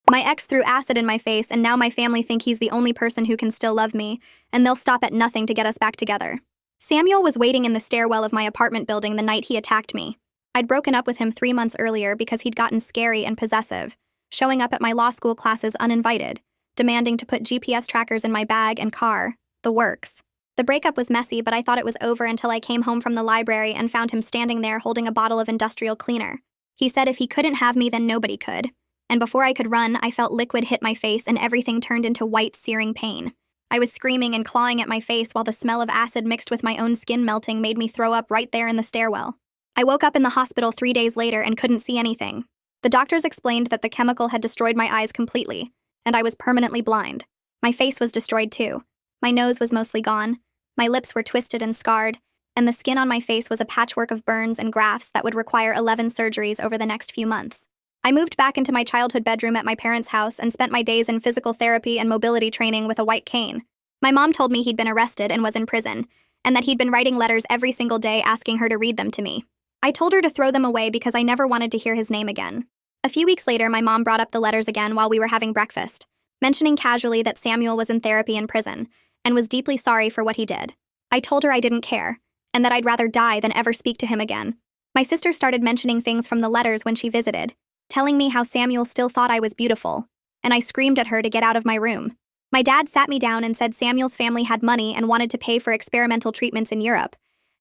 My ex threw acid in my face, and now my family think he's the only person who can still love me, and they'll stop at nothing to get us back together. Samuel was waiting in the stairwell of my apartment building the night he attacked me. I'd broken up with him 3 months earlier because he'd gotten scary and possessive, showing up at my law school classes uninvited, demanding to put GPS trackers in my bag and car, the works. The breakup was messy, but I thought it was over until I came home from the library and found him standing there holding a bottle of industrial cleaner. He said if he couldn't have me, then nobody could. And before I could run, I felt liquid hit my face and everything turned into white, searing pain. I was screaming and clawing at my face while the smell of acid mixed with my own skin melting made me throw up right there in the stairwell. I woke up in the hospital 3 days later and couldn't see anything. The doctors explained that the chemical had destroyed my eyes completely, and I was permanently blind. My face was destroyed too. My nose was mostly gone. My lips were twisted and scarred, and the skin on my face was a patchwork of burns and grafts that would require 11 surgeries over the next few months. I moved back into my childhood bedroom at my parents' house and spent my days in physical therapy and mobility training with a white cane. My mom told me he'd been arrested and was in prison, and that he'd been writing letters every single day asking her to read them to me. I told her to throw them away because I never wanted to hear his name again. A few weeks later, my mom brought up the letters again while we were having breakfast, mentioning casually that Samuel was in therapy in prison and was deeply sorry for what he did. I told her I didn't care, and that I'd rather die than ever speak to him again. My sister started mentioning things from the letters when she visited, telling me how Samuel still thought I was beautiful, and I screamed at her to get out of my room. My dad sat me down and said Samuel's family had money and wanted to pay for experimental treatments in Europe,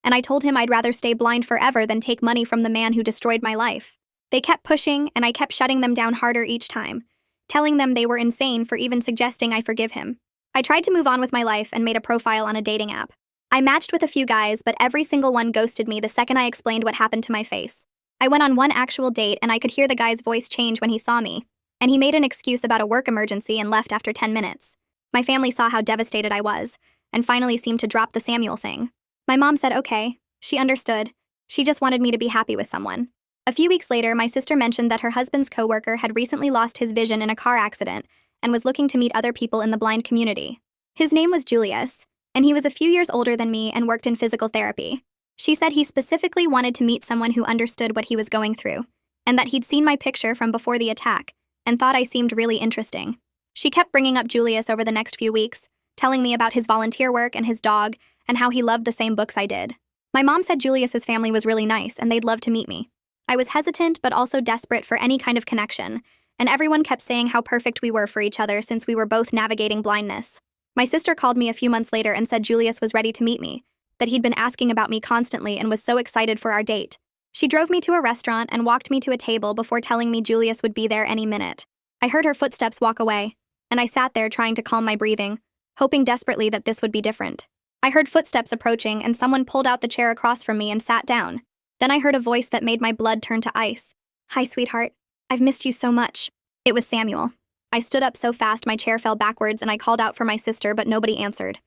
and I told him I'd rather stay blind forever than take money from the man who destroyed my life. They kept pushing, and I kept shutting them down harder each time, telling them they were insane for even suggesting I forgive him. I tried to move on with my life and made a profile on a dating app. I matched with a few guys, but every single one ghosted me the second I explained what happened to my face. I went on one actual date, and I could hear the guy's voice change when he saw me, and he made an excuse about a work emergency and left after 10 minutes. My family saw how devastated I was, and finally seemed to drop the Samuel thing. My mom said okay. She understood. She just wanted me to be happy with someone. A few weeks later, my sister mentioned that her husband's coworker had recently lost his vision in a car accident and was looking to meet other people in the blind community. His name was Julius, and he was a few years older than me and worked in physical therapy. She said he specifically wanted to meet someone who understood what he was going through, and that he'd seen my picture from before the attack and thought I seemed really interesting. She kept bringing up Julius over the next few weeks, telling me about his volunteer work and his dog and how he loved the same books I did. My mom said Julius's family was really nice and they'd love to meet me. I was hesitant but also desperate for any kind of connection, and everyone kept saying how perfect we were for each other since we were both navigating blindness. My sister called me a few months later and said Julius was ready to meet me, that he'd been asking about me constantly and was so excited for our date. She drove me to a restaurant and walked me to a table before telling me Julius would be there any minute. I heard her footsteps walk away, and I sat there trying to calm my breathing, hoping desperately that this would be different. I heard footsteps approaching and someone pulled out the chair across from me and sat down. Then I heard a voice that made my blood turn to ice. "Hi, sweetheart. I've missed you so much." It was Samuel. I stood up so fast my chair fell backwards and I called out for my sister, but nobody answered.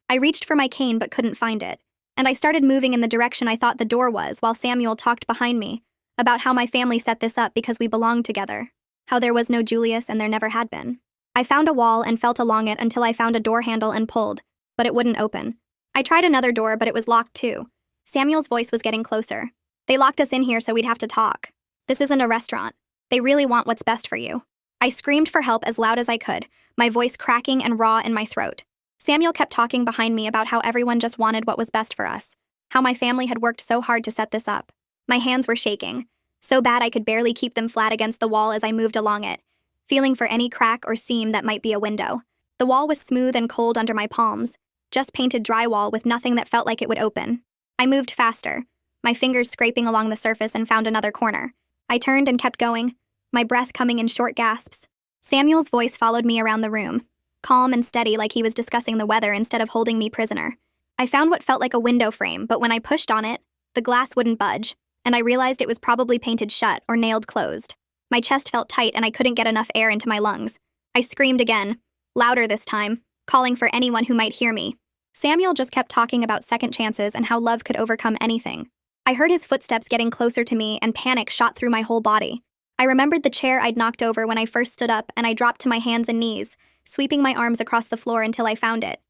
I reached for my cane but couldn't find it, and I started moving in the direction I thought the door was while Samuel talked behind me about how my family set this up because we belonged together, how there was no Julius and there never had been. I found a wall and felt along it until I found a door handle and pulled, but it wouldn't open. I tried another door, but it was locked too. Samuel's voice was getting closer. "They locked us in here so we'd have to talk. This isn't a restaurant. They really want what's best for you." I screamed for help as loud as I could, my voice cracking and raw in my throat. Samuel kept talking behind me about how everyone just wanted what was best for us, how my family had worked so hard to set this up. My hands were shaking, so bad I could barely keep them flat against the wall as I moved along it, feeling for any crack or seam that might be a window. The wall was smooth and cold under my palms, just painted drywall with nothing that felt like it would open. I moved faster, my fingers scraping along the surface, and found another corner. I turned and kept going, my breath coming in short gasps. Samuel's voice followed me around the room, calm and steady like he was discussing the weather instead of holding me prisoner. I found what felt like a window frame, but when I pushed on it, the glass wouldn't budge, and I realized it was probably painted shut or nailed closed. My chest felt tight and I couldn't get enough air into my lungs. I screamed again, louder this time, calling for anyone who might hear me. Samuel just kept talking about second chances and how love could overcome anything. I heard his footsteps getting closer to me and panic shot through my whole body. I remembered the chair I'd knocked over when I first stood up, and I dropped to my hands and knees, sweeping my arms across the floor until I found it.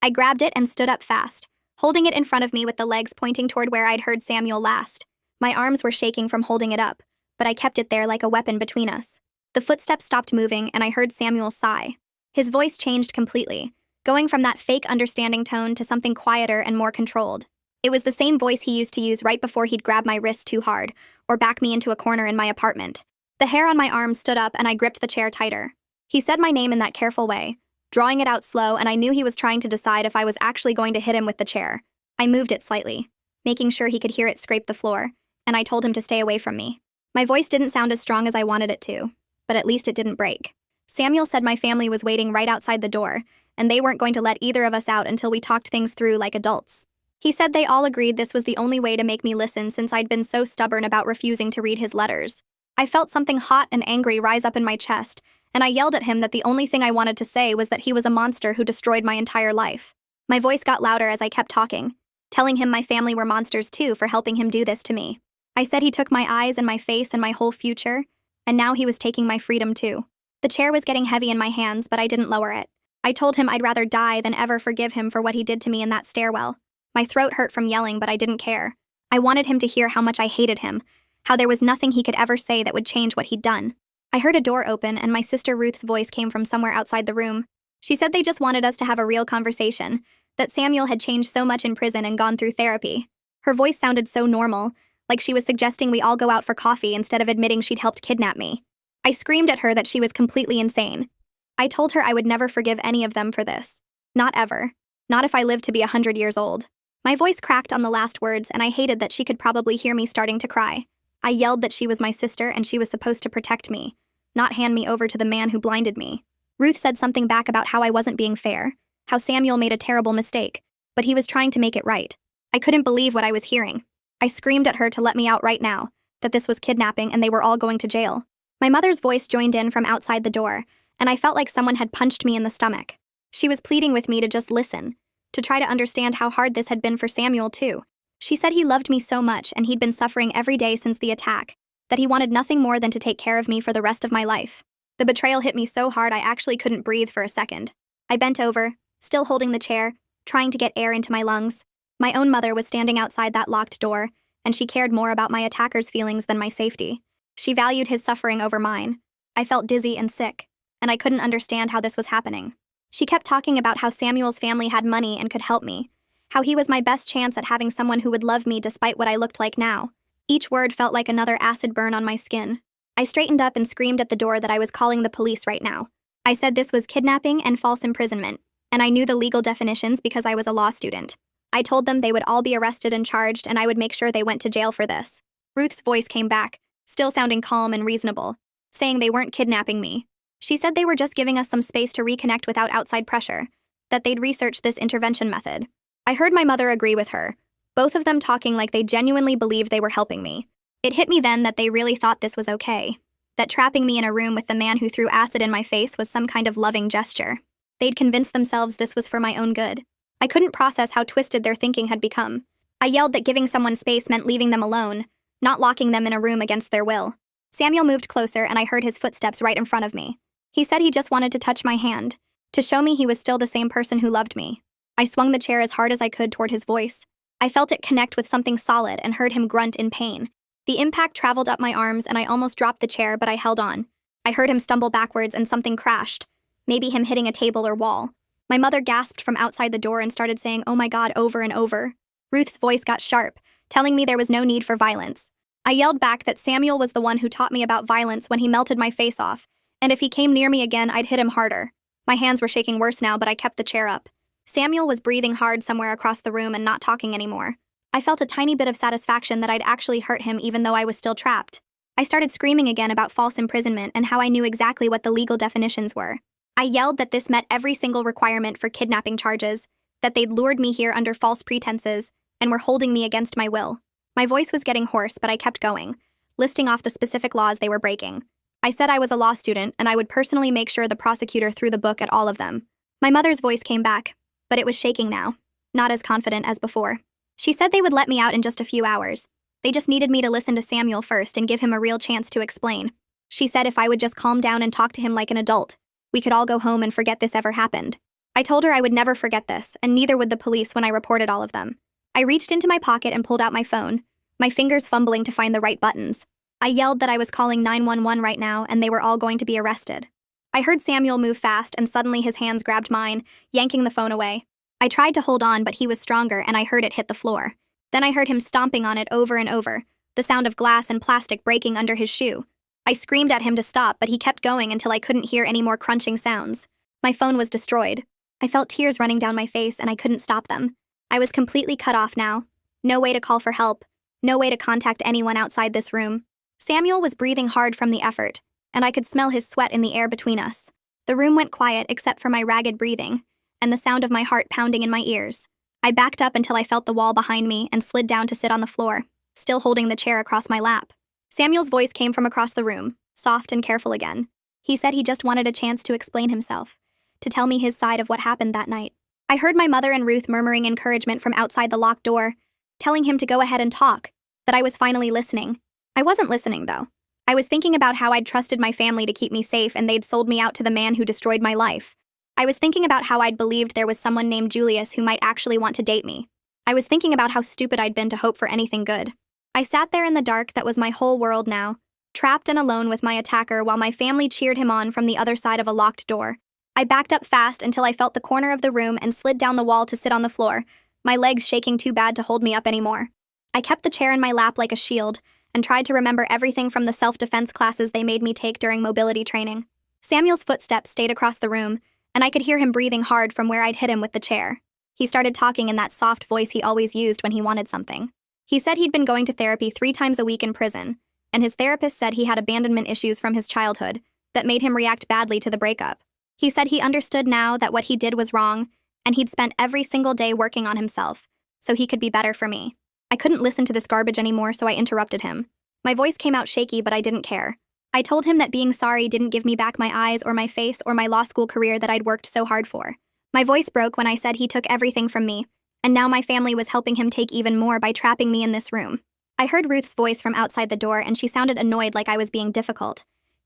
I grabbed it and stood up fast, holding it in front of me with the legs pointing toward where I'd heard Samuel last. My arms were shaking from holding it up, but I kept it there like a weapon between us. The footsteps stopped moving, and I heard Samuel sigh. His voice changed completely, going from that fake understanding tone to something quieter and more controlled. It was the same voice he used to use right before he'd grab my wrist too hard or back me into a corner in my apartment. The hair on my arms stood up, and I gripped the chair tighter. He said my name in that careful way, drawing it out slow, and I knew he was trying to decide if I was actually going to hit him with the chair. I moved it slightly, making sure he could hear it scrape the floor, and I told him to stay away from me. My voice didn't sound as strong as I wanted it to, but at least it didn't break. Samuel said my family was waiting right outside the door, and they weren't going to let either of us out until we talked things through like adults. He said they all agreed this was the only way to make me listen since I'd been so stubborn about refusing to read his letters. I felt something hot and angry rise up in my chest, and I yelled at him that the only thing I wanted to say was that he was a monster who destroyed my entire life. My voice got louder as I kept talking, telling him my family were monsters too for helping him do this to me. I said he took my eyes and my face and my whole future, and now he was taking my freedom too. The chair was getting heavy in my hands, but I didn't lower it. I told him I'd rather die than ever forgive him for what he did to me in that stairwell. My throat hurt from yelling, but I didn't care. I wanted him to hear how much I hated him, how there was nothing he could ever say that would change what he'd done. I heard a door open, and my sister Ruth's voice came from somewhere outside the room. She said they just wanted us to have a real conversation, that Samuel had changed so much in prison and gone through therapy. Her voice sounded so normal, like she was suggesting we all go out for coffee instead of admitting she'd helped kidnap me. I screamed at her that she was completely insane. I told her I would never forgive any of them for this. Not ever. Not if I lived to be 100 years old. My voice cracked on the last words, and I hated that she could probably hear me starting to cry. I yelled that she was my sister and she was supposed to protect me, not hand me over to the man who blinded me. Ruth said something back about how I wasn't being fair, how Samuel made a terrible mistake, but he was trying to make it right. I couldn't believe what I was hearing. I screamed at her to let me out right now, that this was kidnapping and they were all going to jail. My mother's voice joined in from outside the door, and I felt like someone had punched me in the stomach. She was pleading with me to just listen, to try to understand how hard this had been for Samuel too. She said he loved me so much and he'd been suffering every day since the attack, that he wanted nothing more than to take care of me for the rest of my life. The betrayal hit me so hard I actually couldn't breathe for a second. I bent over, still holding the chair, trying to get air into my lungs. My own mother was standing outside that locked door, and she cared more about my attacker's feelings than my safety. She valued his suffering over mine. I felt dizzy and sick, and I couldn't understand how this was happening. She kept talking about how Samuel's family had money and could help me, how he was my best chance at having someone who would love me despite what I looked like now. Each word felt like another acid burn on my skin. I straightened up and screamed at the door that I was calling the police right now. I said this was kidnapping and false imprisonment, and I knew the legal definitions because I was a law student. I told them they would all be arrested and charged, and I would make sure they went to jail for this. Ruth's voice came back, still sounding calm and reasonable, saying they weren't kidnapping me. She said they were just giving us some space to reconnect without outside pressure, that they'd researched this intervention method. I heard my mother agree with her, both of them talking like they genuinely believed they were helping me. It hit me then that they really thought this was okay, that trapping me in a room with the man who threw acid in my face was some kind of loving gesture. They'd convinced themselves this was for my own good. I couldn't process how twisted their thinking had become. I yelled that giving someone space meant leaving them alone, not locking them in a room against their will. Samuel moved closer, and I heard his footsteps right in front of me. He said he just wanted to touch my hand, to show me he was still the same person who loved me. I swung the chair as hard as I could toward his voice. I felt it connect with something solid and heard him grunt in pain. The impact traveled up my arms, and I almost dropped the chair, but I held on. I heard him stumble backwards and something crashed, maybe him hitting a table or wall. My mother gasped from outside the door and started saying, "Oh my God," over and over. Ruth's voice got sharp, telling me there was no need for violence. I yelled back that Samuel was the one who taught me about violence when he melted my face off, and if he came near me again, I'd hit him harder. My hands were shaking worse now, but I kept the chair up. Samuel was breathing hard somewhere across the room and not talking anymore. I felt a tiny bit of satisfaction that I'd actually hurt him even though I was still trapped. I started screaming again about false imprisonment and how I knew exactly what the legal definitions were. I yelled that this met every single requirement for kidnapping charges, that they'd lured me here under false pretenses, and were holding me against my will. My voice was getting hoarse, but I kept going, listing off the specific laws they were breaking. I said I was a law student, and I would personally make sure the prosecutor threw the book at all of them. My mother's voice came back, but it was shaking now, not as confident as before. She said they would let me out in just a few hours. They just needed me to listen to Samuel first and give him a real chance to explain. She said if I would just calm down and talk to him like an adult, we could all go home and forget this ever happened. I told her I would never forget this, and neither would the police when I reported all of them. I reached into my pocket and pulled out my phone, my fingers fumbling to find the right buttons. I yelled that I was calling 911 right now and they were all going to be arrested. I heard Samuel move fast and suddenly his hands grabbed mine, yanking the phone away. I tried to hold on, but he was stronger and I heard it hit the floor. Then I heard him stomping on it over and over, the sound of glass and plastic breaking under his shoe. I screamed at him to stop, but he kept going until I couldn't hear any more crunching sounds. My phone was destroyed. I felt tears running down my face and I couldn't stop them. I was completely cut off now. No way to call for help. No way to contact anyone outside this room. Samuel was breathing hard from the effort, and I could smell his sweat in the air between us. The room went quiet except for my ragged breathing and the sound of my heart pounding in my ears. I backed up until I felt the wall behind me and slid down to sit on the floor, still holding the chair across my lap. Samuel's voice came from across the room, soft and careful again. He said he just wanted a chance to explain himself, to tell me his side of what happened that night. I heard my mother and Ruth murmuring encouragement from outside the locked door, telling him to go ahead and talk, that I was finally listening. I wasn't listening, though. I was thinking about how I'd trusted my family to keep me safe and they'd sold me out to the man who destroyed my life. I was thinking about how I'd believed there was someone named Julius who might actually want to date me. I was thinking about how stupid I'd been to hope for anything good. I sat there in the dark that was my whole world now, trapped and alone with my attacker while my family cheered him on from the other side of a locked door. I backed up fast until I felt the corner of the room and slid down the wall to sit on the floor, my legs shaking too bad to hold me up anymore. I kept the chair in my lap like a shield and tried to remember everything from the self-defense classes they made me take during mobility training. Samuel's footsteps stayed across the room, and I could hear him breathing hard from where I'd hit him with the chair. He started talking in that soft voice he always used when he wanted something. He said he'd been going to therapy 3 times a week in prison, and his therapist said he had abandonment issues from his childhood that made him react badly to the breakup. He said he understood now that what he did was wrong, and he'd spent every single day working on himself, so he could be better for me. I couldn't listen to this garbage anymore, so I interrupted him. My voice came out shaky, but I didn't care. I told him that being sorry didn't give me back my eyes or my face or my law school career that I'd worked so hard for. My voice broke when I said he took everything from me, and now my family was helping him take even more by trapping me in this room. I heard Ruth's voice from outside the door, and she sounded annoyed like I was being difficult.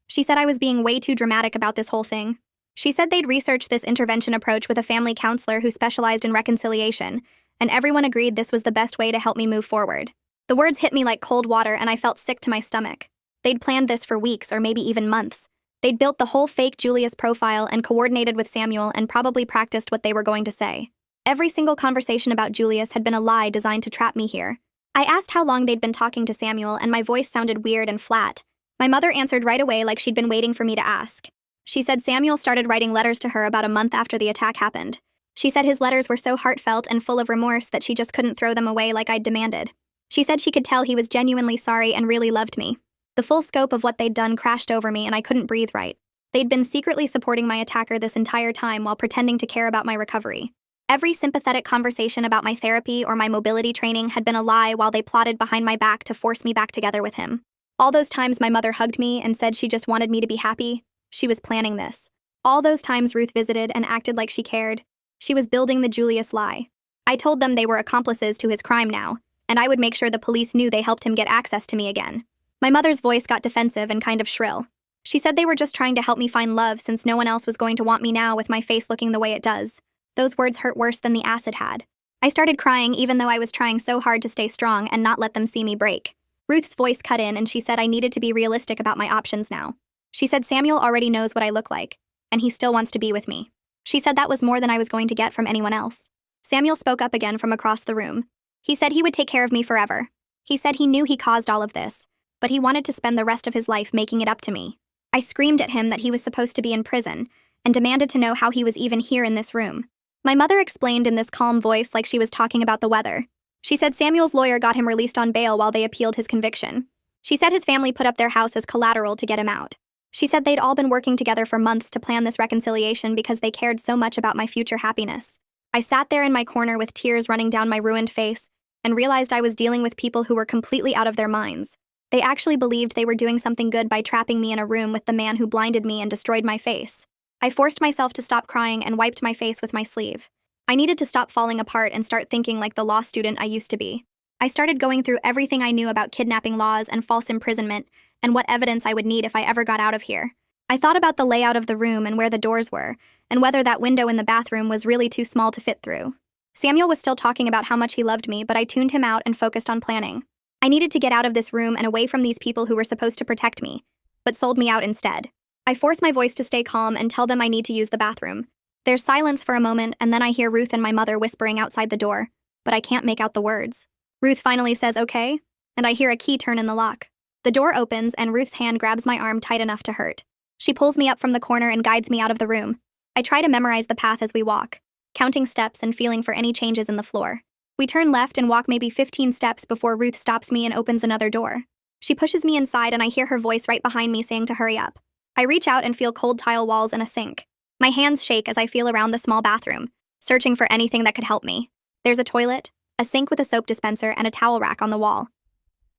She said I was being way too dramatic about this whole thing. She said they'd researched this intervention approach with a family counselor who specialized in reconciliation, and everyone agreed this was the best way to help me move forward. The words hit me like cold water, and I felt sick to my stomach. They'd planned this for weeks or maybe even months. They'd built the whole fake Julius profile and coordinated with Samuel and probably practiced what they were going to say. Every single conversation about Julius had been a lie designed to trap me here. I asked how long they'd been talking to Samuel, and my voice sounded weird and flat. My mother answered right away like she'd been waiting for me to ask. She said Samuel started writing letters to her about a month after the attack happened. She said his letters were so heartfelt and full of remorse that she just couldn't throw them away like I'd demanded. She said she could tell he was genuinely sorry and really loved me. The full scope of what they'd done crashed over me and I couldn't breathe right. They'd been secretly supporting my attacker this entire time while pretending to care about my recovery. Every sympathetic conversation about my therapy or my mobility training had been a lie while they plotted behind my back to force me back together with him. All those times my mother hugged me and said she just wanted me to be happy, she was planning this. All those times Ruth visited and acted like she cared, she was building the Julius lie. I told them they were accomplices to his crime now, and I would make sure the police knew they helped him get access to me again. My mother's voice got defensive and kind of shrill. She said they were just trying to help me find love since no one else was going to want me now with my face looking the way it does. Those words hurt worse than the acid had. I started crying even though I was trying so hard to stay strong and not let them see me break. Ruth's voice cut in and she said I needed to be realistic about my options now. She said Samuel already knows what I look like, and he still wants to be with me. She said that was more than I was going to get from anyone else. Samuel spoke up again from across the room. He said he would take care of me forever. He said he knew he caused all of this, but he wanted to spend the rest of his life making it up to me. I screamed at him that he was supposed to be in prison and demanded to know how he was even here in this room. My mother explained in this calm voice like she was talking about the weather. She said Samuel's lawyer got him released on bail while they appealed his conviction. She said his family put up their house as collateral to get him out. She said they'd all been working together for months to plan this reconciliation because they cared so much about my future happiness. I sat there in my corner with tears running down my ruined face and realized I was dealing with people who were completely out of their minds. They actually believed they were doing something good by trapping me in a room with the man who blinded me and destroyed my face. I forced myself to stop crying and wiped my face with my sleeve. I needed to stop falling apart and start thinking like the law student I used to be. I started going through everything I knew about kidnapping laws and false imprisonment and what evidence I would need if I ever got out of here. I thought about the layout of the room and where the doors were, and whether that window in the bathroom was really too small to fit through. Samuel was still talking about how much he loved me, but I tuned him out and focused on planning. I needed to get out of this room and away from these people who were supposed to protect me, but sold me out instead. I force my voice to stay calm and tell them I need to use the bathroom. There's silence for a moment, and then I hear Ruth and my mother whispering outside the door, but I can't make out the words. Ruth finally says, "Okay," and I hear a key turn in the lock. The door opens, and Ruth's hand grabs my arm tight enough to hurt. She pulls me up from the corner and guides me out of the room. I try to memorize the path as we walk, counting steps and feeling for any changes in the floor. We turn left and walk maybe 15 steps before Ruth stops me and opens another door. She pushes me inside, and I hear her voice right behind me saying to hurry up. I reach out and feel cold tile walls and a sink. My hands shake as I feel around the small bathroom, searching for anything that could help me. There's a toilet, a sink with a soap dispenser, and a towel rack on the wall.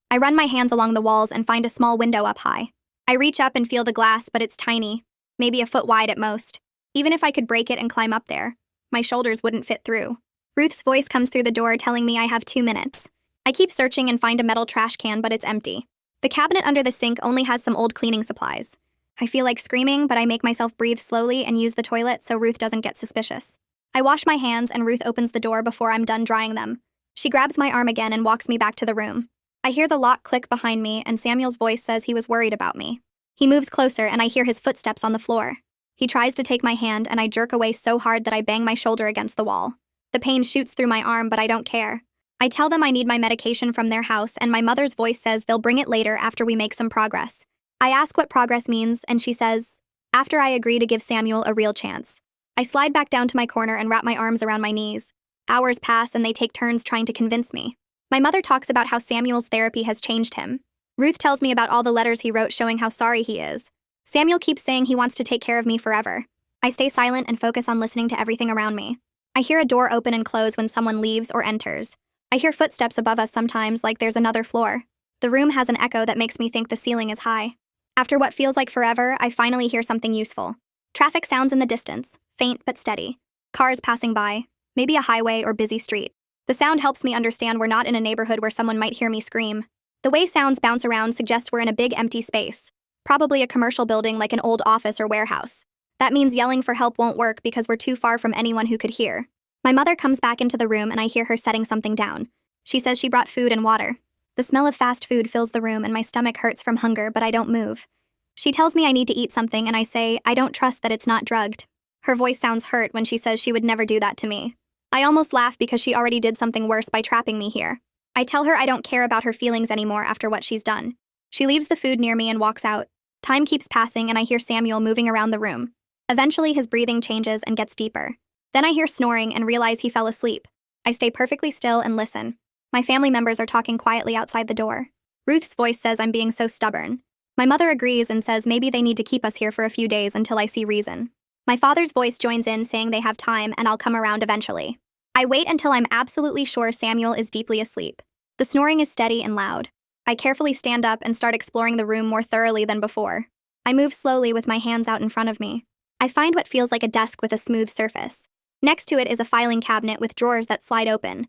I run my hands along the walls and find a small window up high. I reach up and feel the glass, but it's tiny, maybe a foot wide at most. Even if I could break it and climb up there, my shoulders wouldn't fit through. Ruth's voice comes through the door telling me I have 2 minutes. I keep searching and find a metal trash can, but it's empty. The cabinet under the sink only has some old cleaning supplies. I feel like screaming, but I make myself breathe slowly and use the toilet so Ruth doesn't get suspicious. I wash my hands and Ruth opens the door before I'm done drying them. She grabs my arm again and walks me back to the room. I hear the lock click behind me, and Samuel's voice says he was worried about me. He moves closer, and I hear his footsteps on the floor. He tries to take my hand, and I jerk away so hard that I bang my shoulder against the wall. The pain shoots through my arm, but I don't care. I tell them I need my medication from their house, and my mother's voice says they'll bring it later after we make some progress. I ask what progress means, and she says, after I agree to give Samuel a real chance. I slide back down to my corner and wrap my arms around my knees. Hours pass, and they take turns trying to convince me. My mother talks about how Samuel's therapy has changed him. Ruth tells me about all the letters he wrote showing how sorry he is. Samuel keeps saying he wants to take care of me forever. I stay silent and focus on listening to everything around me. I hear a door open and close when someone leaves or enters. I hear footsteps above us sometimes, like there's another floor. The room has an echo that makes me think the ceiling is high. After what feels like forever, I finally hear something useful. Traffic sounds in the distance, faint but steady. Cars passing by, maybe a highway or busy street. The sound helps me understand we're not in a neighborhood where someone might hear me scream. The way sounds bounce around suggests we're in a big empty space, probably a commercial building like an old office or warehouse. That means yelling for help won't work because we're too far from anyone who could hear. My mother comes back into the room and I hear her setting something down. She says she brought food and water. The smell of fast food fills the room and my stomach hurts from hunger, but I don't move. She tells me I need to eat something and I say I don't trust that it's not drugged. Her voice sounds hurt when she says she would never do that to me. I almost laugh because she already did something worse by trapping me here. I tell her I don't care about her feelings anymore after what she's done. She leaves the food near me and walks out. Time keeps passing and I hear Samuel moving around the room. Eventually his breathing changes and gets deeper. Then I hear snoring and realize he fell asleep. I stay perfectly still and listen. My family members are talking quietly outside the door. Ruth's voice says I'm being so stubborn. My mother agrees and says maybe they need to keep us here for a few days until I see reason. My father's voice joins in saying they have time and I'll come around eventually. I wait until I'm absolutely sure Samuel is deeply asleep. The snoring is steady and loud. I carefully stand up and start exploring the room more thoroughly than before. I move slowly with my hands out in front of me. I find what feels like a desk with a smooth surface. Next to it is a filing cabinet with drawers that slide open.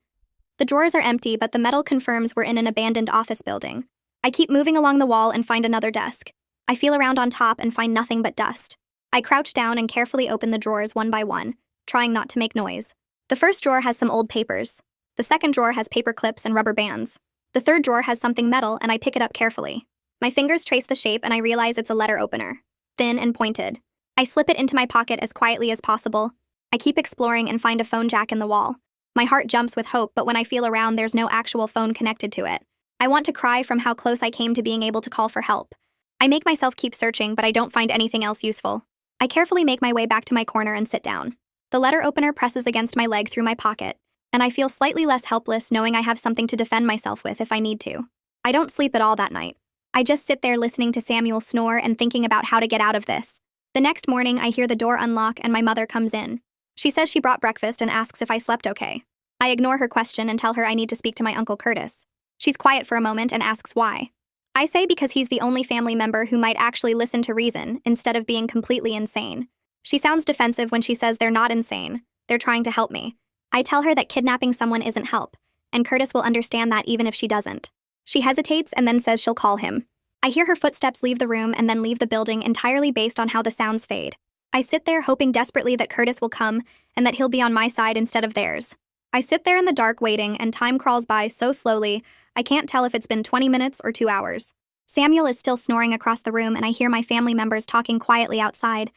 The drawers are empty, but the metal confirms we're in an abandoned office building. I keep moving along the wall and find another desk. I feel around on top and find nothing but dust. I crouch down and carefully open the drawers one by one, trying not to make noise. The first drawer has some old papers. The second drawer has paper clips and rubber bands. The third drawer has something metal, and I pick it up carefully. My fingers trace the shape, and I realize it's a letter opener. Thin and pointed. I slip it into my pocket as quietly as possible. I keep exploring and find a phone jack in the wall. My heart jumps with hope, but when I feel around, there's no actual phone connected to it. I want to cry from how close I came to being able to call for help. I make myself keep searching, but I don't find anything else useful. I carefully make my way back to my corner and sit down. The letter opener presses against my leg through my pocket, and I feel slightly less helpless knowing I have something to defend myself with if I need to. I don't sleep at all that night. I just sit there listening to Samuel snore and thinking about how to get out of this. The next morning, I hear the door unlock and my mother comes in. She says she brought breakfast and asks if I slept okay. I ignore her question and tell her I need to speak to my Uncle Curtis. She's quiet for a moment and asks why. I say because he's the only family member who might actually listen to reason instead of being completely insane. She sounds defensive when she says they're not insane. They're trying to help me. I tell her that kidnapping someone isn't help, and Curtis will understand that even if she doesn't. She hesitates and then says she'll call him. I hear her footsteps leave the room and then leave the building entirely based on how the sounds fade. I sit there hoping desperately that Curtis will come and that he'll be on my side instead of theirs. I sit there in the dark waiting and time crawls by so slowly, I can't tell if it's been 20 minutes or 2 hours. Samuel is still snoring across the room, and I hear my family members talking quietly outside,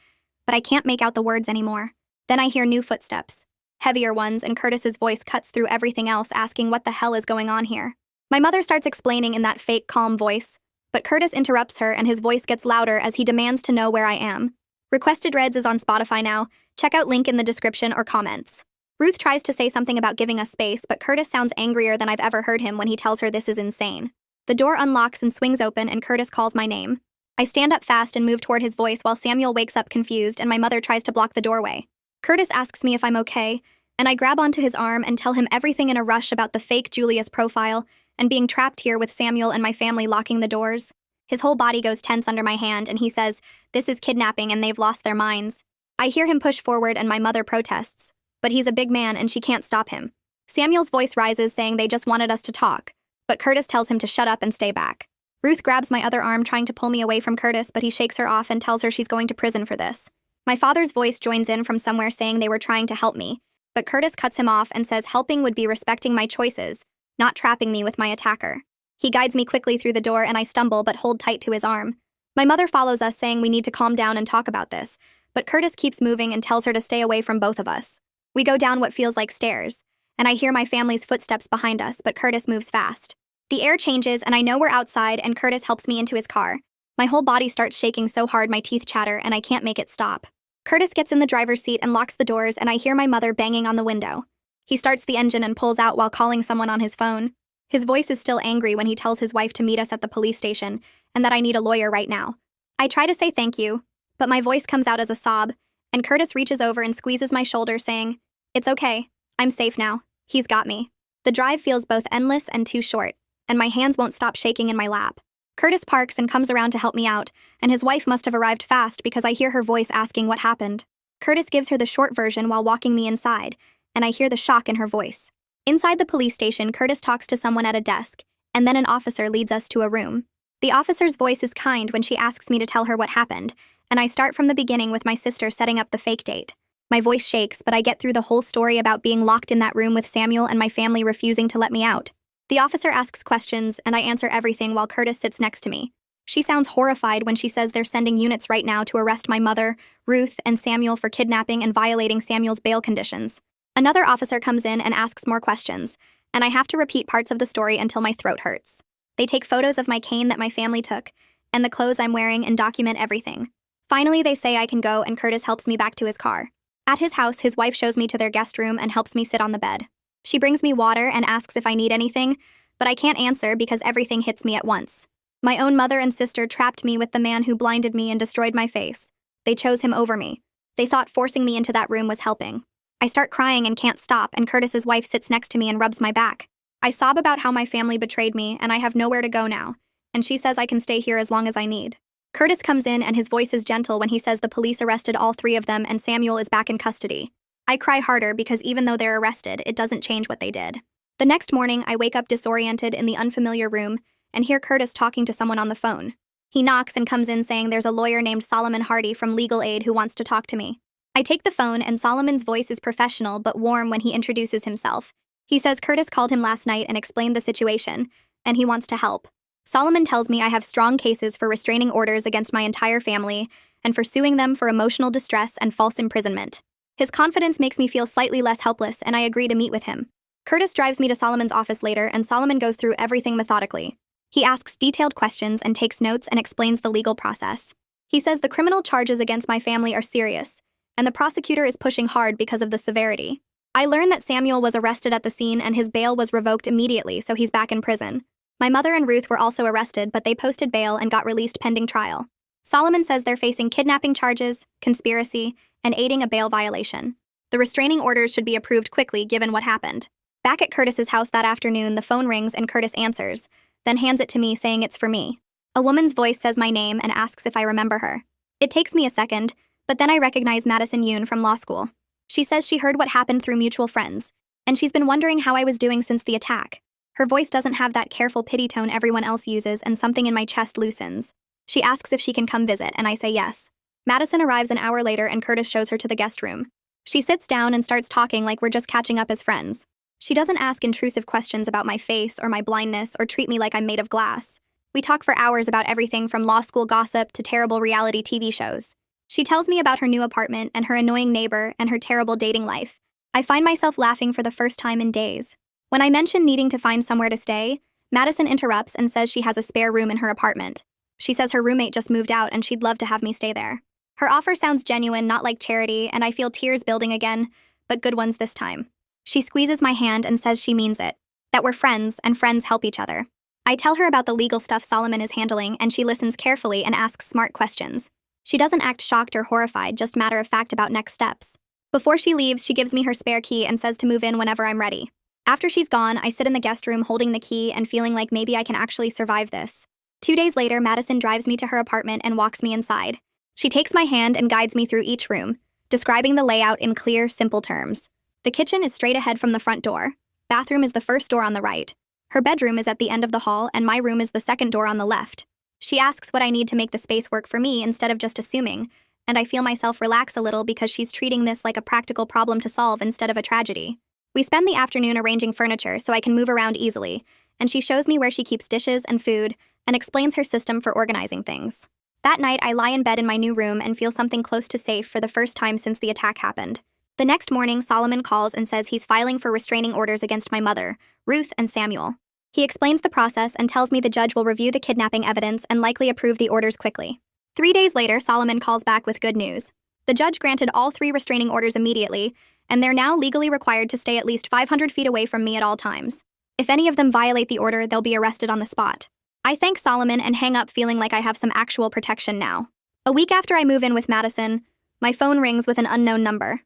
but I can't make out the words anymore. Then I hear new footsteps, heavier ones, and Curtis's voice cuts through everything else, asking what the hell is going on here. My mother starts explaining in that fake, calm voice, but Curtis interrupts her and his voice gets louder as he demands to know where I am. Requested Reds is on Spotify now. Check out link in the description or comments. Ruth tries to say something about giving us space, but Curtis sounds angrier than I've ever heard him when he tells her this is insane. The door unlocks and swings open, and Curtis calls my name. I stand up fast and move toward his voice while Samuel wakes up confused and my mother tries to block the doorway. Curtis asks me if I'm okay, and I grab onto his arm and tell him everything in a rush about the fake Julius profile and being trapped here with Samuel and my family locking the doors. His whole body goes tense under my hand, and he says, "This is kidnapping and they've lost their minds." I hear him push forward and my mother protests, but he's a big man and she can't stop him. Samuel's voice rises, saying they just wanted us to talk, but Curtis tells him to shut up and stay back. Ruth grabs my other arm, trying to pull me away from Curtis, but he shakes her off and tells her she's going to prison for this. My father's voice joins in from somewhere, saying they were trying to help me, but Curtis cuts him off and says helping would be respecting my choices, not trapping me with my attacker. He guides me quickly through the door and I stumble but hold tight to his arm. My mother follows us, saying we need to calm down and talk about this, but Curtis keeps moving and tells her to stay away from both of us. We go down what feels like stairs, and I hear my family's footsteps behind us, but Curtis moves fast. The air changes and I know we're outside, and Curtis helps me into his car. My whole body starts shaking so hard my teeth chatter and I can't make it stop. Curtis gets in the driver's seat and locks the doors, and I hear my mother banging on the window. He starts the engine and pulls out while calling someone on his phone. His voice is still angry when he tells his wife to meet us at the police station and that I need a lawyer right now. I try to say thank you, but my voice comes out as a sob, and Curtis reaches over and squeezes my shoulder, saying, "It's okay. I'm safe now. He's got me." The drive feels both endless and too short, and my hands won't stop shaking in my lap. Curtis parks and comes around to help me out, and his wife must have arrived fast because I hear her voice asking what happened. Curtis gives her the short version while walking me inside, and I hear the shock in her voice. Inside the police station, Curtis talks to someone at a desk, and then an officer leads us to a room. The officer's voice is kind when she asks me to tell her what happened, and I start from the beginning with my sister setting up the fake date. My voice shakes, but I get through the whole story about being locked in that room with Samuel and my family refusing to let me out. The officer asks questions, and I answer everything while Curtis sits next to me. She sounds horrified when she says they're sending units right now to arrest my mother, Ruth, and Samuel for kidnapping and violating Samuel's bail conditions. Another officer comes in and asks more questions, and I have to repeat parts of the story until my throat hurts. They take photos of my cane that my family took, and the clothes I'm wearing, and document everything. Finally, they say I can go, and Curtis helps me back to his car. At his house, his wife shows me to their guest room and helps me sit on the bed. She brings me water and asks if I need anything, but I can't answer because everything hits me at once. My own mother and sister trapped me with the man who blinded me and destroyed my face. They chose him over me. They thought forcing me into that room was helping. I start crying and can't stop, and Curtis's wife sits next to me and rubs my back. I sob about how my family betrayed me and I have nowhere to go now, and she says I can stay here as long as I need. Curtis comes in and his voice is gentle when he says the police arrested all 3 of them and Samuel is back in custody. I cry harder because even though they're arrested, it doesn't change what they did. The next morning, I wake up disoriented in the unfamiliar room and hear Curtis talking to someone on the phone. He knocks and comes in saying there's a lawyer named Solomon Hardy from Legal Aid who wants to talk to me. I take the phone and Solomon's voice is professional but warm when he introduces himself. He says Curtis called him last night and explained the situation, and he wants to help. Solomon tells me I have strong cases for restraining orders against my entire family and for suing them for emotional distress and false imprisonment. His confidence makes me feel slightly less helpless, and I agree to meet with him. Curtis drives me to Solomon's office later, and Solomon goes through everything methodically. He asks detailed questions and takes notes and explains the legal process. He says the criminal charges against my family are serious, and the prosecutor is pushing hard because of the severity. I learn that Samuel was arrested at the scene and his bail was revoked immediately, so he's back in prison. My mother and Ruth were also arrested, but they posted bail and got released pending trial. Solomon says they're facing kidnapping charges, conspiracy, and aiding a bail violation. The restraining orders should be approved quickly given what happened. Back at Curtis's house that afternoon, the phone rings and Curtis answers, then hands it to me saying it's for me. A woman's voice says my name and asks if I remember her. It takes me a second, but then I recognize Madison Yoon from law school. She says she heard what happened through mutual friends, and she's been wondering how I was doing since the attack. Her voice doesn't have that careful pity tone everyone else uses, and something in my chest loosens. She asks if she can come visit, and I say yes. Madison arrives an hour later and Curtis shows her to the guest room. She sits down and starts talking like we're just catching up as friends. She doesn't ask intrusive questions about my face or my blindness or treat me like I'm made of glass. We talk for hours about everything from law school gossip to terrible reality TV shows. She tells me about her new apartment and her annoying neighbor and her terrible dating life. I find myself laughing for the first time in days. When I mention needing to find somewhere to stay, Madison interrupts and says she has a spare room in her apartment. She says her roommate just moved out and she'd love to have me stay there. Her offer sounds genuine, not like charity, and I feel tears building again, but good ones this time. She squeezes my hand and says she means it, that we're friends and friends help each other. I tell her about the legal stuff Solomon is handling, and she listens carefully and asks smart questions. She doesn't act shocked or horrified, just matter of fact about next steps. Before she leaves, she gives me her spare key and says to move in whenever I'm ready. After she's gone, I sit in the guest room holding the key and feeling like maybe I can actually survive this. 2 days later, Madison drives me to her apartment and walks me inside. She takes my hand and guides me through each room, describing the layout in clear, simple terms. The kitchen is straight ahead from the front door. Bathroom is the first door on the right. Her bedroom is at the end of the hall, and my room is the second door on the left. She asks what I need to make the space work for me instead of just assuming, and I feel myself relax a little because she's treating this like a practical problem to solve instead of a tragedy. We spend the afternoon arranging furniture so I can move around easily, and she shows me where she keeps dishes and food and explains her system for organizing things. That night, I lie in bed in my new room and feel something close to safe for the first time since the attack happened. The next morning, Solomon calls and says he's filing for restraining orders against my mother, Ruth, and Samuel. He explains the process and tells me the judge will review the kidnapping evidence and likely approve the orders quickly. 3 days later, Solomon calls back with good news. The judge granted all 3 restraining orders immediately, and they're now legally required to stay at least 500 feet away from me at all times. If any of them violate the order, they'll be arrested on the spot. I thank Solomon and hang up feeling like I have some actual protection now. A week after I move in with Madison, my phone rings with an unknown number.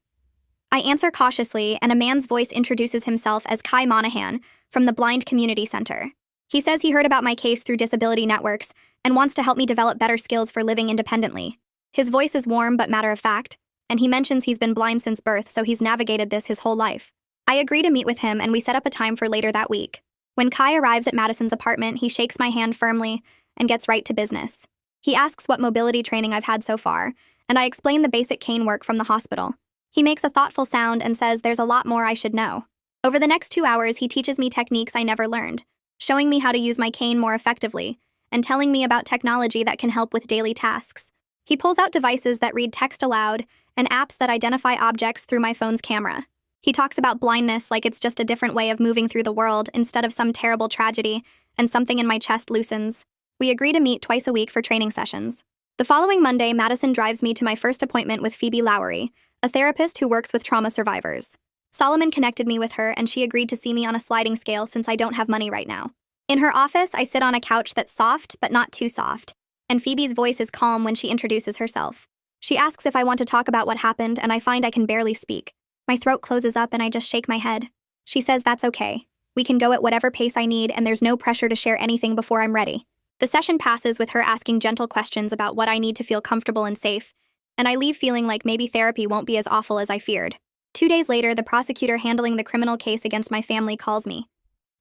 I answer cautiously, and a man's voice introduces himself as Kai Monahan from the Blind Community Center. He says he heard about my case through disability networks and wants to help me develop better skills for living independently. His voice is warm but matter-of-fact, and he mentions he's been blind since birth, so he's navigated this his whole life. I agree to meet with him, and we set up a time for later that week. When Kai arrives at Madison's apartment, he shakes my hand firmly and gets right to business. He asks what mobility training I've had so far, and I explain the basic cane work from the hospital. He makes a thoughtful sound and says there's a lot more I should know. Over the next 2 hours, he teaches me techniques I never learned, showing me how to use my cane more effectively, and telling me about technology that can help with daily tasks. He pulls out devices that read text aloud and apps that identify objects through my phone's camera. He talks about blindness like it's just a different way of moving through the world instead of some terrible tragedy, and something in my chest loosens. We agree to meet twice a week for training sessions. The following Monday, Madison drives me to my first appointment with Phoebe Lowry, a therapist who works with trauma survivors. Solomon connected me with her, and she agreed to see me on a sliding scale since I don't have money right now. In her office, I sit on a couch that's soft, but not too soft, and Phoebe's voice is calm when she introduces herself. She asks if I want to talk about what happened, and I find I can barely speak. My throat closes up and I just shake my head. She says that's okay. We can go at whatever pace I need, and there's no pressure to share anything before I'm ready. The session passes with her asking gentle questions about what I need to feel comfortable and safe, and I leave feeling like maybe therapy won't be as awful as I feared. 2 days later, the prosecutor handling the criminal case against my family calls me.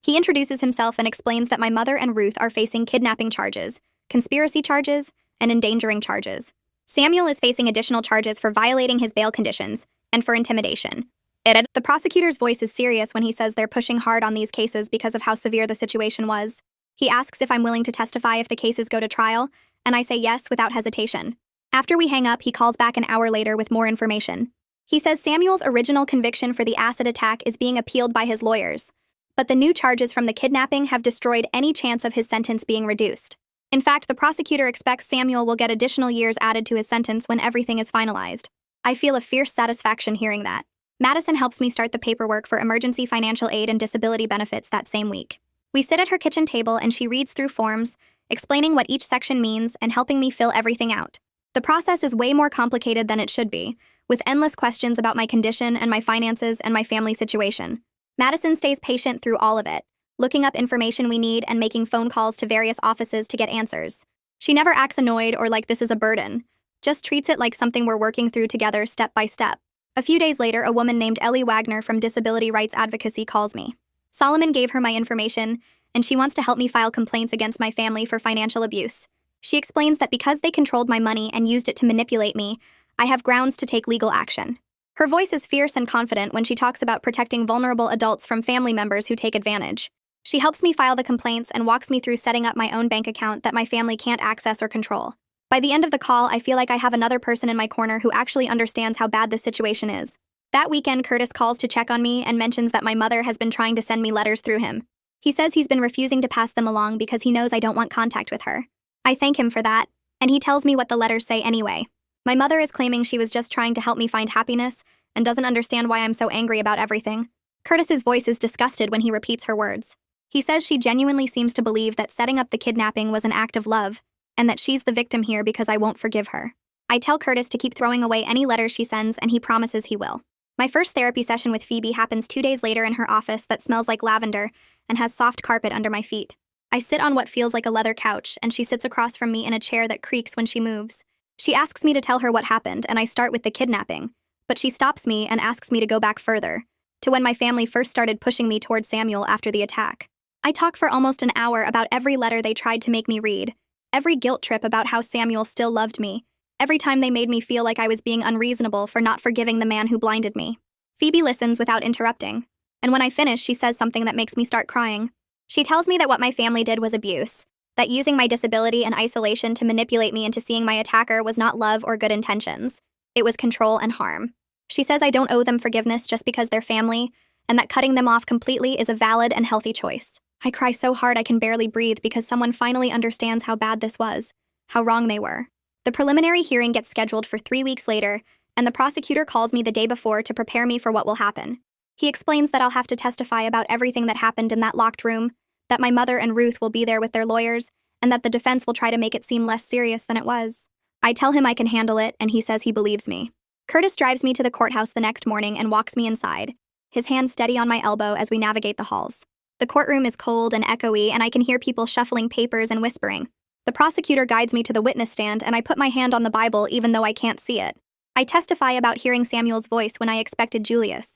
He introduces himself and explains that my mother and Ruth are facing kidnapping charges, conspiracy charges, and endangering charges. Samuel is facing additional charges for violating his bail conditions and for intimidation. The prosecutor's voice is serious when he says they're pushing hard on these cases because of how severe the situation was. He asks if I'm willing to testify if the cases go to trial, and I say yes without hesitation. After we hang up, he calls back an hour later with more information. He says Samuel's original conviction for the acid attack is being appealed by his lawyers, but the new charges from the kidnapping have destroyed any chance of his sentence being reduced. In fact, the prosecutor expects Samuel will get additional years added to his sentence when everything is finalized. I feel a fierce satisfaction hearing that. Madison helps me start the paperwork for emergency financial aid and disability benefits that same week. We sit at her kitchen table and she reads through forms, explaining what each section means and helping me fill everything out. The process is way more complicated than it should be, with endless questions about my condition and my finances and my family situation. Madison stays patient through all of it, looking up information we need and making phone calls to various offices to get answers. She never acts annoyed or like this is a burden, just treats it like something we're working through together step by step. A few days later, a woman named Ellie Wagner from Disability Rights Advocacy calls me. Solomon gave her my information, and she wants to help me file complaints against my family for financial abuse. She explains that because they controlled my money and used it to manipulate me, I have grounds to take legal action. Her voice is fierce and confident when she talks about protecting vulnerable adults from family members who take advantage. She helps me file the complaints and walks me through setting up my own bank account that my family can't access or control. By the end of the call, I feel like I have another person in my corner who actually understands how bad this situation is. That weekend, Curtis calls to check on me and mentions that my mother has been trying to send me letters through him. He says he's been refusing to pass them along because he knows I don't want contact with her. I thank him for that, and he tells me what the letters say anyway. My mother is claiming she was just trying to help me find happiness and doesn't understand why I'm so angry about everything. Curtis's voice is disgusted when he repeats her words. He says she genuinely seems to believe that setting up the kidnapping was an act of love, and that she's the victim here because I won't forgive her. I tell Curtis to keep throwing away any letters she sends, and he promises he will. My first therapy session with Phoebe happens 2 days later in her office that smells like lavender and has soft carpet under my feet. I sit on what feels like a leather couch, and she sits across from me in a chair that creaks when she moves. She asks me to tell her what happened, and I start with the kidnapping, but she stops me and asks me to go back further, to when my family first started pushing me toward Samuel after the attack. I talk for almost an hour about every letter they tried to make me read, every guilt trip about how Samuel still loved me, every time they made me feel like I was being unreasonable for not forgiving the man who blinded me. Phoebe listens without interrupting, and when I finish, she says something that makes me start crying. She tells me that what my family did was abuse, that using my disability and isolation to manipulate me into seeing my attacker was not love or good intentions. It was control and harm. She says I don't owe them forgiveness just because they're family, and that cutting them off completely is a valid and healthy choice. I cry so hard I can barely breathe because someone finally understands how bad this was, how wrong they were. The preliminary hearing gets scheduled for 3 weeks later, and the prosecutor calls me the day before to prepare me for what will happen. He explains that I'll have to testify about everything that happened in that locked room, that my mother and Ruth will be there with their lawyers, and that the defense will try to make it seem less serious than it was. I tell him I can handle it, and he says he believes me. Curtis drives me to the courthouse the next morning and walks me inside, his hand steady on my elbow as we navigate the halls. The courtroom is cold and echoey, and I can hear people shuffling papers and whispering. The prosecutor guides me to the witness stand, and I put my hand on the Bible even though I can't see it. I testify about hearing Samuel's voice when I expected Julius,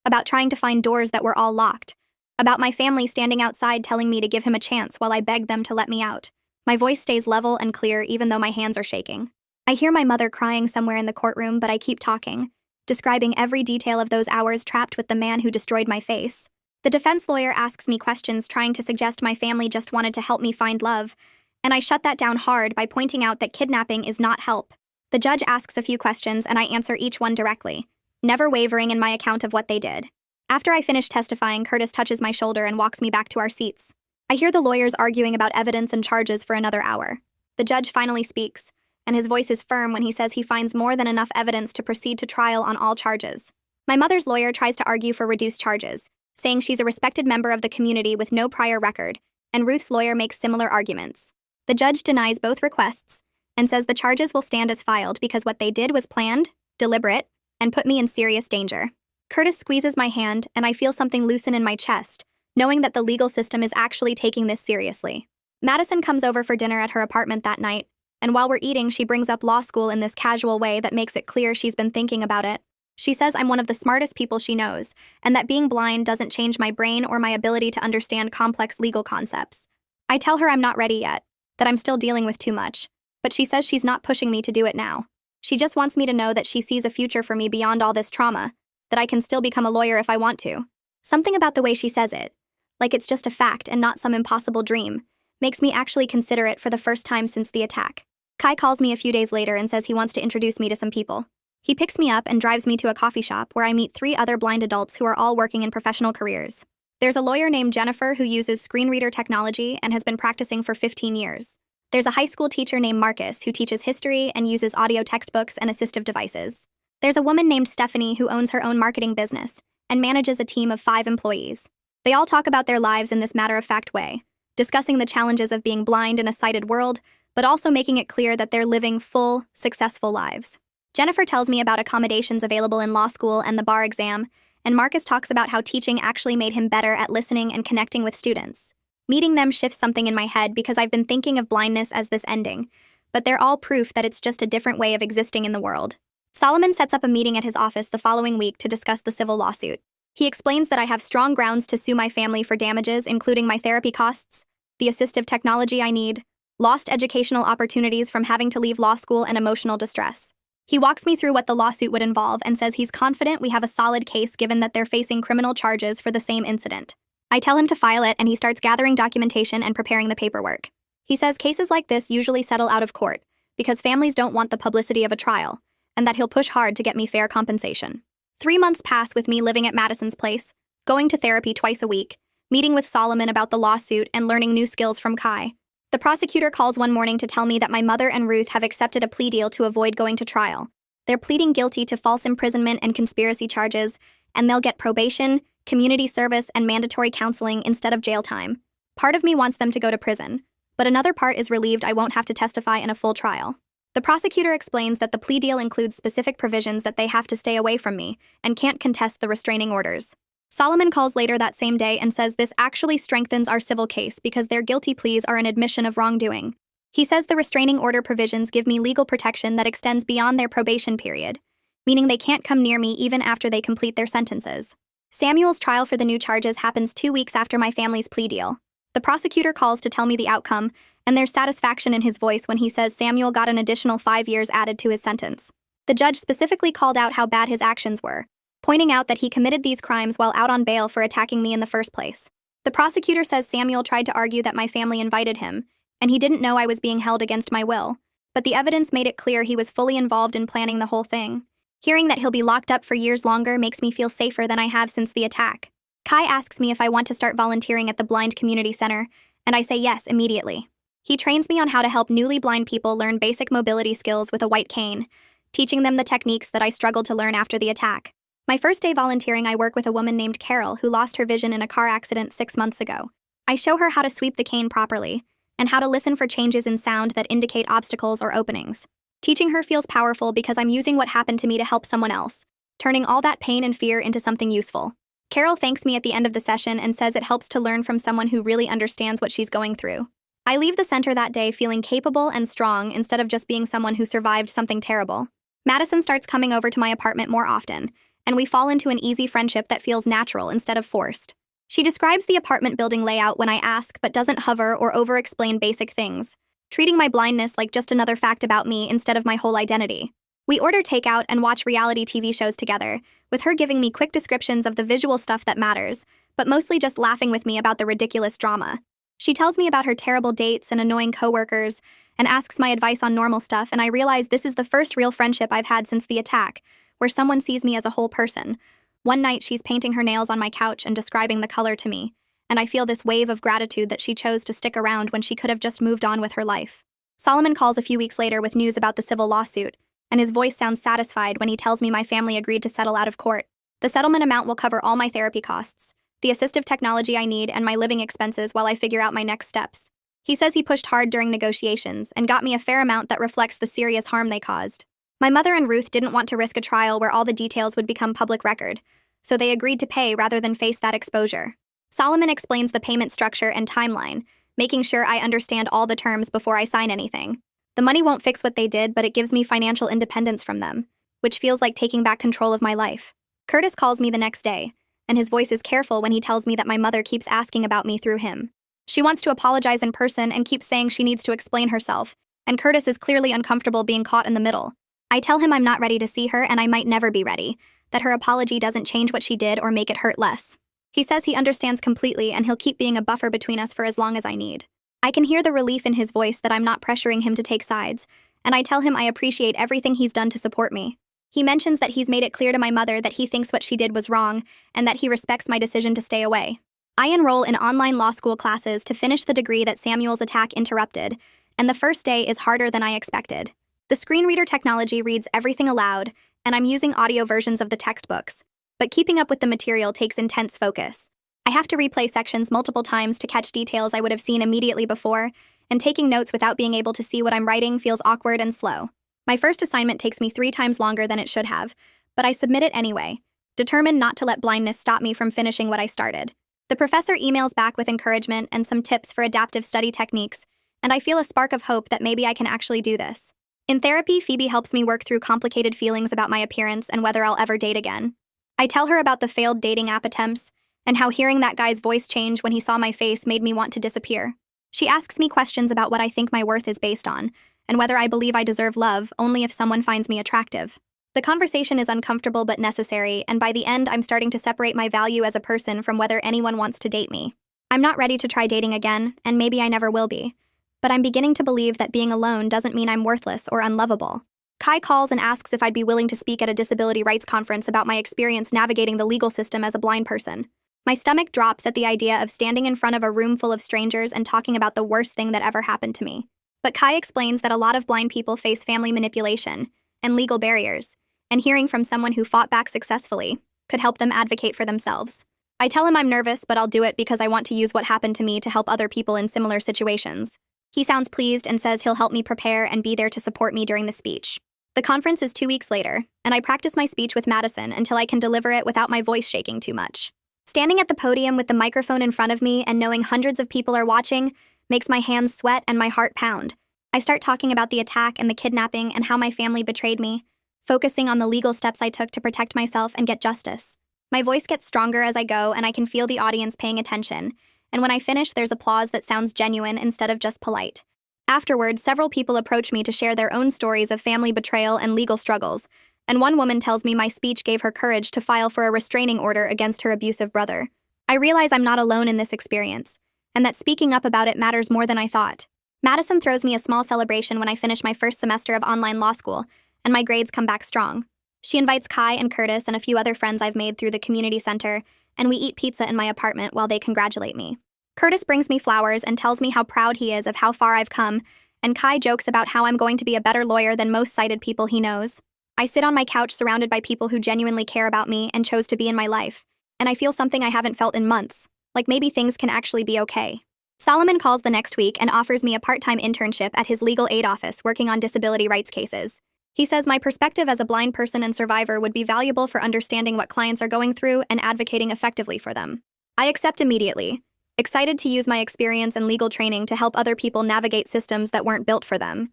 about trying to find doors that were all locked, about my family standing outside telling me to give him a chance while I begged them to let me out. My voice stays level and clear even though my hands are shaking. I hear my mother crying somewhere in the courtroom, but I keep talking, describing every detail of those hours trapped with the man who destroyed my face. The defense lawyer asks me questions trying to suggest my family just wanted to help me find love, and I shut that down hard by pointing out that kidnapping is not help. The judge asks a few questions and I answer each one directly, never wavering in my account of what they did. After I finish testifying, Curtis touches my shoulder and walks me back to our seats. I hear the lawyers arguing about evidence and charges for another hour. The judge finally speaks, and his voice is firm when he says he finds more than enough evidence to proceed to trial on all charges. My mother's lawyer tries to argue for reduced charges, saying she's a respected member of the community with no prior record, and Ruth's lawyer makes similar arguments. The judge denies both requests and says the charges will stand as filed because what they did was planned, deliberate, and put me in serious danger. Curtis squeezes my hand, and I feel something loosen in my chest, knowing that the legal system is actually taking this seriously. Madison comes over for dinner at her apartment that night, and while we're eating, she brings up law school in this casual way that makes it clear she's been thinking about it. She says I'm one of the smartest people she knows, and that being blind doesn't change my brain or my ability to understand complex legal concepts. I tell her I'm not ready yet, that I'm still dealing with too much, but she says she's not pushing me to do it now. She just wants me to know that she sees a future for me beyond all this trauma, that I can still become a lawyer if I want to. Something about the way she says it, like it's just a fact and not some impossible dream, makes me actually consider it for the first time since the attack. Kai calls me a few days later and says he wants to introduce me to some people. He picks me up and drives me to a coffee shop where I meet 3 other blind adults who are all working in professional careers. There's a lawyer named Jennifer who uses screen reader technology and has been practicing for 15 years. There's a high school teacher named Marcus who teaches history and uses audio textbooks and assistive devices. There's a woman named Stephanie who owns her own marketing business and manages a team of 5 employees. They all talk about their lives in this matter-of-fact way, discussing the challenges of being blind in a sighted world, but also making it clear that they're living full, successful lives. Jennifer tells me about accommodations available in law school and the bar exam, and Marcus talks about how teaching actually made him better at listening and connecting with students. Meeting them shifts something in my head because I've been thinking of blindness as this ending, but they're all proof that it's just a different way of existing in the world. Solomon sets up a meeting at his office the following week to discuss the civil lawsuit. He explains that I have strong grounds to sue my family for damages, including my therapy costs, the assistive technology I need, lost educational opportunities from having to leave law school, and emotional distress. He walks me through what the lawsuit would involve and says he's confident we have a solid case given that they're facing criminal charges for the same incident. I tell him to file it, and he starts gathering documentation and preparing the paperwork. He says cases like this usually settle out of court because families don't want the publicity of a trial, and that he'll push hard to get me fair compensation. 3 months pass with me living at Madison's place, going to therapy twice a week, meeting with Solomon about the lawsuit, and learning new skills from Kai. The prosecutor calls one morning to tell me that my mother and Ruth have accepted a plea deal to avoid going to trial. They're pleading guilty to false imprisonment and conspiracy charges, and they'll get probation, community service, and mandatory counseling instead of jail time. Part of me wants them to go to prison, but another part is relieved I won't have to testify in a full trial. The prosecutor explains that the plea deal includes specific provisions that they have to stay away from me and can't contest the restraining orders. Solomon calls later that same day and says this actually strengthens our civil case because their guilty pleas are an admission of wrongdoing. He says the restraining order provisions give me legal protection that extends beyond their probation period, meaning they can't come near me even after they complete their sentences. Samuel's trial for the new charges happens 2 weeks after my family's plea deal. The prosecutor calls to tell me the outcome, and there's satisfaction in his voice when he says Samuel got an additional 5 years added to his sentence. The judge specifically called out how bad his actions were, pointing out that he committed these crimes while out on bail for attacking me in the first place. The prosecutor says Samuel tried to argue that my family invited him, and he didn't know I was being held against my will, but the evidence made it clear he was fully involved in planning the whole thing. Hearing that he'll be locked up for years longer makes me feel safer than I have since the attack. Kai asks me if I want to start volunteering at the Blind Community Center, and I say yes immediately. He trains me on how to help newly blind people learn basic mobility skills with a white cane, teaching them the techniques that I struggled to learn after the attack. My first day volunteering, I work with a woman named Carol who lost her vision in a car accident 6 months ago. I show her how to sweep the cane properly, and how to listen for changes in sound that indicate obstacles or openings. Teaching her feels powerful because I'm using what happened to me to help someone else, turning all that pain and fear into something useful. Carol thanks me at the end of the session and says it helps to learn from someone who really understands what she's going through. I leave the center that day feeling capable and strong instead of just being someone who survived something terrible. Madison starts coming over to my apartment more often, and we fall into an easy friendship that feels natural instead of forced. She describes the apartment building layout when I ask but doesn't hover or over-explain basic things, treating my blindness like just another fact about me instead of my whole identity. We order takeout and watch reality TV shows together, with her giving me quick descriptions of the visual stuff that matters, but mostly just laughing with me about the ridiculous drama. She tells me about her terrible dates and annoying coworkers, and asks my advice on normal stuff, and I realize this is the first real friendship I've had since the attack, where someone sees me as a whole person. One night, she's painting her nails on my couch and describing the color to me, and I feel this wave of gratitude that she chose to stick around when she could have just moved on with her life. Solomon calls a few weeks later with news about the civil lawsuit, and his voice sounds satisfied when he tells me my family agreed to settle out of court. The settlement amount will cover all my therapy costs, the assistive technology I need, and my living expenses while I figure out my next steps. He says he pushed hard during negotiations and got me a fair amount that reflects the serious harm they caused. My mother and Ruth didn't want to risk a trial where all the details would become public record, so they agreed to pay rather than face that exposure. Solomon explains the payment structure and timeline, making sure I understand all the terms before I sign anything. The money won't fix what they did, but it gives me financial independence from them, which feels like taking back control of my life. Curtis calls me the next day, and his voice is careful when he tells me that my mother keeps asking about me through him. She wants to apologize in person and keeps saying she needs to explain herself, and Curtis is clearly uncomfortable being caught in the middle. I tell him I'm not ready to see her and I might never be ready, that her apology doesn't change what she did or make it hurt less. He says he understands completely and he'll keep being a buffer between us for as long as I need. I can hear the relief in his voice that I'm not pressuring him to take sides, and I tell him I appreciate everything he's done to support me. He mentions that he's made it clear to my mother that he thinks what she did was wrong and that he respects my decision to stay away. I enroll in online law school classes to finish the degree that Samuel's attack interrupted, and the first day is harder than I expected. The screen reader technology reads everything aloud, and I'm using audio versions of the textbooks, but keeping up with the material takes intense focus. I have to replay sections multiple times to catch details I would have seen immediately before, and taking notes without being able to see what I'm writing feels awkward and slow. My first assignment takes me 3 times longer than it should have, but I submit it anyway, determined not to let blindness stop me from finishing what I started. The professor emails back with encouragement and some tips for adaptive study techniques, and I feel a spark of hope that maybe I can actually do this. In therapy, Phoebe helps me work through complicated feelings about my appearance and whether I'll ever date again. I tell her about the failed dating app attempts, and how hearing that guy's voice change when he saw my face made me want to disappear. She asks me questions about what I think my worth is based on, and whether I believe I deserve love only if someone finds me attractive. The conversation is uncomfortable but necessary, and by the end, I'm starting to separate my value as a person from whether anyone wants to date me. I'm not ready to try dating again, and maybe I never will be. But I'm beginning to believe that being alone doesn't mean I'm worthless or unlovable. Kai calls and asks if I'd be willing to speak at a disability rights conference about my experience navigating the legal system as a blind person. My stomach drops at the idea of standing in front of a room full of strangers and talking about the worst thing that ever happened to me. But Kai explains that a lot of blind people face family manipulation and legal barriers, and hearing from someone who fought back successfully could help them advocate for themselves. I tell him I'm nervous, but I'll do it because I want to use what happened to me to help other people in similar situations. He sounds pleased and says he'll help me prepare and be there to support me during the speech. The conference is 2 weeks later, and I practice my speech with Madison until I can deliver it without my voice shaking too much. Standing at the podium with the microphone in front of me and knowing hundreds of people are watching makes my hands sweat and my heart pound. I start talking about the attack and the kidnapping and how my family betrayed me, focusing on the legal steps I took to protect myself and get justice. My voice gets stronger as I go, and I can feel the audience paying attention, and when I finish, there's applause that sounds genuine instead of just polite. Afterward, several people approach me to share their own stories of family betrayal and legal struggles, and one woman tells me my speech gave her courage to file for a restraining order against her abusive brother. I realize I'm not alone in this experience, and that speaking up about it matters more than I thought. Madison throws me a small celebration when I finish my first semester of online law school, and my grades come back strong. She invites Kai and Curtis and a few other friends I've made through the community center, and we eat pizza in my apartment while they congratulate me. Curtis brings me flowers and tells me how proud he is of how far I've come, and Kai jokes about how I'm going to be a better lawyer than most sighted people he knows. I sit on my couch surrounded by people who genuinely care about me and chose to be in my life, and I feel something I haven't felt in months, like maybe things can actually be okay. Solomon calls the next week and offers me a part-time internship at his legal aid office working on disability rights cases. He says my perspective as a blind person and survivor would be valuable for understanding what clients are going through and advocating effectively for them. I accept immediately, excited to use my experience and legal training to help other people navigate systems that weren't built for them.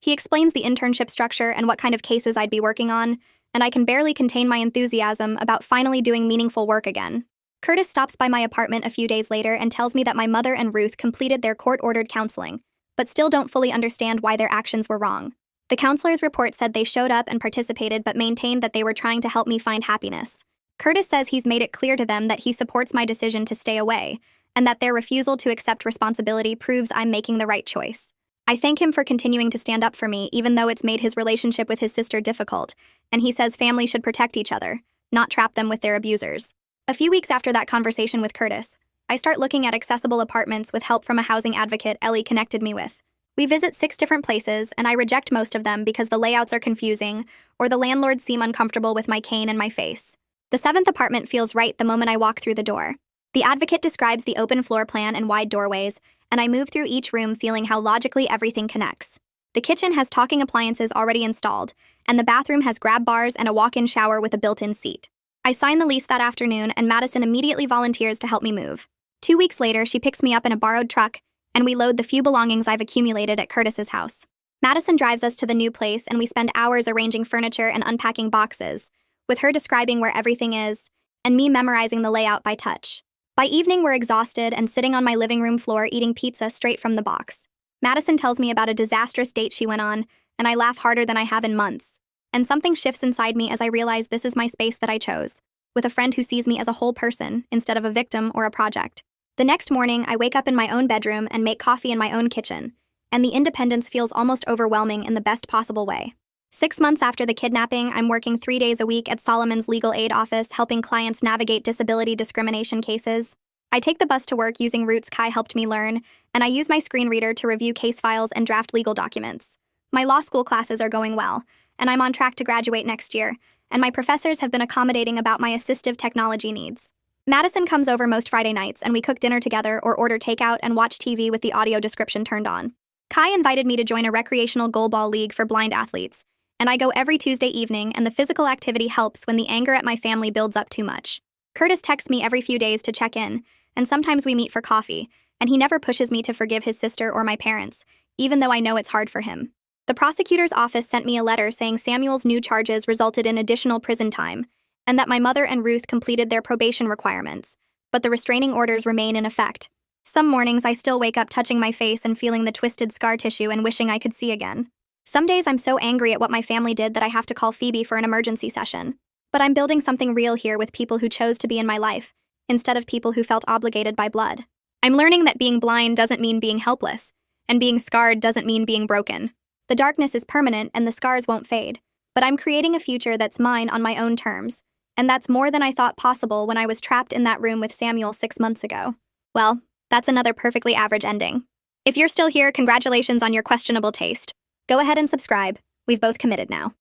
He explains the internship structure and what kind of cases I'd be working on, and I can barely contain my enthusiasm about finally doing meaningful work again. Curtis stops by my apartment a few days later and tells me that my mother and Ruth completed their court-ordered counseling, but still don't fully understand why their actions were wrong. The counselor's report said they showed up and participated but maintained that they were trying to help me find happiness. Curtis says he's made it clear to them that he supports my decision to stay away, and that their refusal to accept responsibility proves I'm making the right choice. I thank him for continuing to stand up for me, even though it's made his relationship with his sister difficult, and he says families should protect each other, not trap them with their abusers. A few weeks after that conversation with Curtis, I start looking at accessible apartments with help from a housing advocate Ellie connected me with. We visit 6 different places, and I reject most of them because the layouts are confusing, or the landlords seem uncomfortable with my cane and my face. The 7th apartment feels right the moment I walk through the door. The advocate describes the open floor plan and wide doorways, and I move through each room feeling how logically everything connects. The kitchen has talking appliances already installed, and the bathroom has grab bars and a walk-in shower with a built-in seat. I sign the lease that afternoon, and Madison immediately volunteers to help me move. 2 weeks later, she picks me up in a borrowed truck, and we load the few belongings I've accumulated at Curtis's house. Madison drives us to the new place, and we spend hours arranging furniture and unpacking boxes, with her describing where everything is, and me memorizing the layout by touch. By evening, we're exhausted and sitting on my living room floor eating pizza straight from the box. Madison tells me about a disastrous date she went on, and I laugh harder than I have in months. And something shifts inside me as I realize this is my space that I chose, with a friend who sees me as a whole person instead of a victim or a project. The next morning, I wake up in my own bedroom and make coffee in my own kitchen, and the independence feels almost overwhelming in the best possible way. 6 months after the kidnapping, I'm working 3 days a week at Solomon's legal aid office helping clients navigate disability discrimination cases. I take the bus to work using routes Kai helped me learn, and I use my screen reader to review case files and draft legal documents. My law school classes are going well, and I'm on track to graduate next year, and my professors have been accommodating about my assistive technology needs. Madison comes over most Friday nights, and we cook dinner together or order takeout and watch TV with the audio description turned on. Kai invited me to join a recreational goalball league for blind athletes, and I go every Tuesday evening, and the physical activity helps when the anger at my family builds up too much. Curtis texts me every few days to check in, and sometimes we meet for coffee, and he never pushes me to forgive his sister or my parents, even though I know it's hard for him. The prosecutor's office sent me a letter saying Samuel's new charges resulted in additional prison time, and that my mother and Ruth completed their probation requirements, but the restraining orders remain in effect. Some mornings I still wake up touching my face and feeling the twisted scar tissue and wishing I could see again. Some days I'm so angry at what my family did that I have to call Phoebe for an emergency session. But I'm building something real here with people who chose to be in my life, instead of people who felt obligated by blood. I'm learning that being blind doesn't mean being helpless, and being scarred doesn't mean being broken. The darkness is permanent and the scars won't fade, but I'm creating a future that's mine on my own terms, and that's more than I thought possible when I was trapped in that room with Samuel 6 months ago. Well, that's another perfectly average ending. If you're still here, congratulations on your questionable taste. Go ahead and subscribe. We've both committed now.